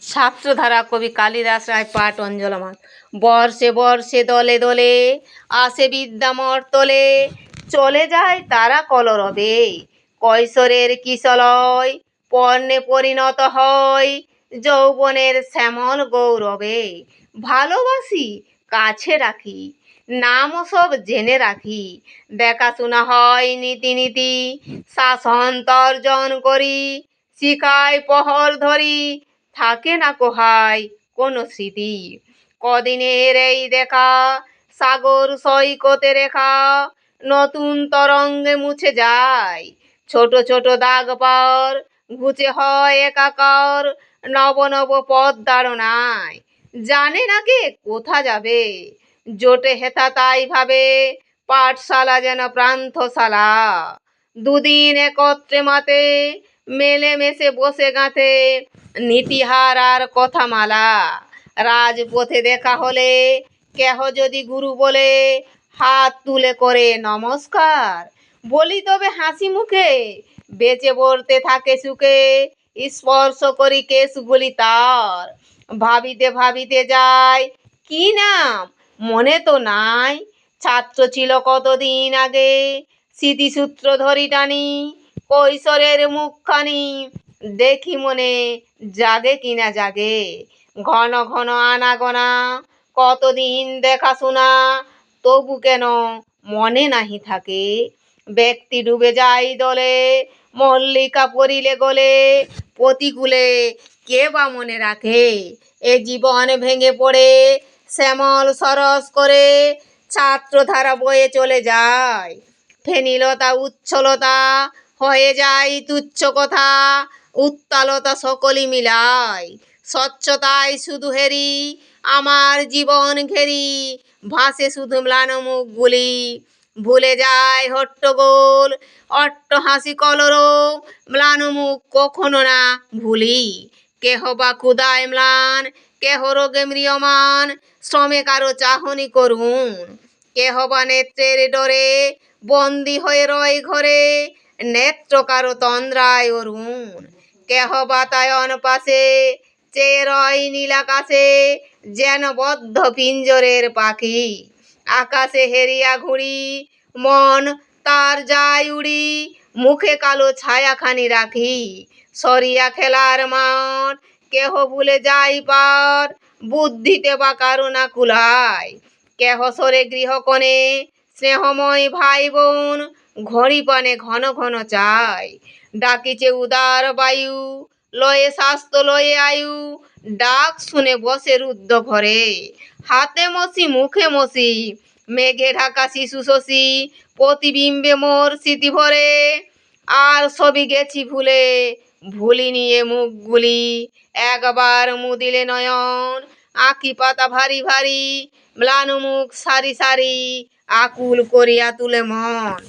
ছাত্রধারা কবি কালিদাস রায় পাঠ অঞ্জলমান। বর্ষে বর্ষে দলে দলে আসে বিদ্যামর তলে, চলে যায় তারা কলরবে। কৈশোরের কিশলয় পর্ণে পরিণত হয় যৌবনের শ্যামল গৌরবে। ভালোবাসি কাছে রাখি, নামও সব জেনে রাখি, দেখাশোনা হয় নীতি নীতি, শাসন তর্জন করি, শিখায় পহর ধরি, থাকে না কোহায় কোনো স্মৃতি। কদিনের এই দেখা সাগর সৈকতে রেখা, নতুন তরঙ্গে মুছে যায় ছোট ছোট দাগ পার, ঘুচে হয় একাকার নব নব পদ্মার নাই। জানে না কে কোথা যাবে, জোটে হেথা তাই ভাবে, পাঠশালা যেন প্রান্তশালা। দুদিন একত্রে মাতে, মেলে মেশে বসে গাঁথে নীতিহার আর কথামালা। রাজপথে দেখা হলে কেহ যদি গুরু বলে, হাত তুলে করে নমস্কার, বলি তবে হাসি মুখে, বেঁচে বলতে থাকে সুখে, স্পর্শ করি কেশগুলি তার। ভাবিতে ভাবিতে যায় কি নাম মনে তো নাই, ছাত্র ছিল কতদিন আগে, স্মৃতিসূত্র ধরি টানি, কৈশোরের মুখখানি দেখি মনে জাগে কিনা জাগে। ঘন ঘন আনাগোনা, কতদিন দেখাশোনা, তবু কেন মনে নাহি থাকে। ব্যক্তি ডুবে যায় দলে, মল্লিকা পড়িলে গলে, প্রতিকূলে কে বা মনে রাখে। এ জীবন ভেঙে পড়ে শ্যামল সরস করে, ছাত্রধারা বয়ে চলে যায়। ফেনীলতা উচ্ছলতা হয়ে যায় তুচ্ছ কথা, উত্তালতা সকলই মিলায়, স্বচ্ছতায় শুধু হেরি আমার জীবন ঘেরি, ভাসে শুধু ম্লান মুখগুলি। ভুলে যায় হট্টগোল অট্টহাসি কলরব, ম্লান মুখ কখনো না ভুলি। কেহ বা ক্ষুধায় ম্লান, কেহ রোগে ম্রিয়মান, শ্রমে কারো চাহনি করুন, কেহ বা নেত্রের ডরে বন্দি হয়ে রয় ঘরে, নেত্র কারো তন্দ্রায় অরুণ। কেহ বাতায়ন পাশে চেয়ে রয় নীলাকাশে, যেন বদ্ধ পিঞ্জরের পাখি। আকাশে হেরিয়া ঘুড়ি, মন তার যায় উড়ি, মুখে কালো ছায়াখানি রাখি। সরিয়া খেলার মাঠ, কেহ ভুলে যায় পার, বুদ্ধিতে বা কারো না কুলায়। কেহ সরে গৃহকোণে স্নেহময় ভাই বোন, ঘড়ি পানে ঘন ঘন চায়। ডাকিছে উদার বায়ু, লয়ে স্বাস্থ্য লয়ে আয়ু, ডাক শুনে বসে রুদ্ধ ঘরে। হাতে মসি মুখে মসি, মেঘে ঢাকা শিশু শশী, প্রতিবিম্বে মোর স্মৃতি ভরে। আর সবই গেছি ভুলে, ভুলিনি এ মুখগুলি, একবার মুদিলে নয়ন, আঁখি পাতা ভারী ভারী, ম্লান মুখ সারি সারি, আকুল করিয়া তুলে মন।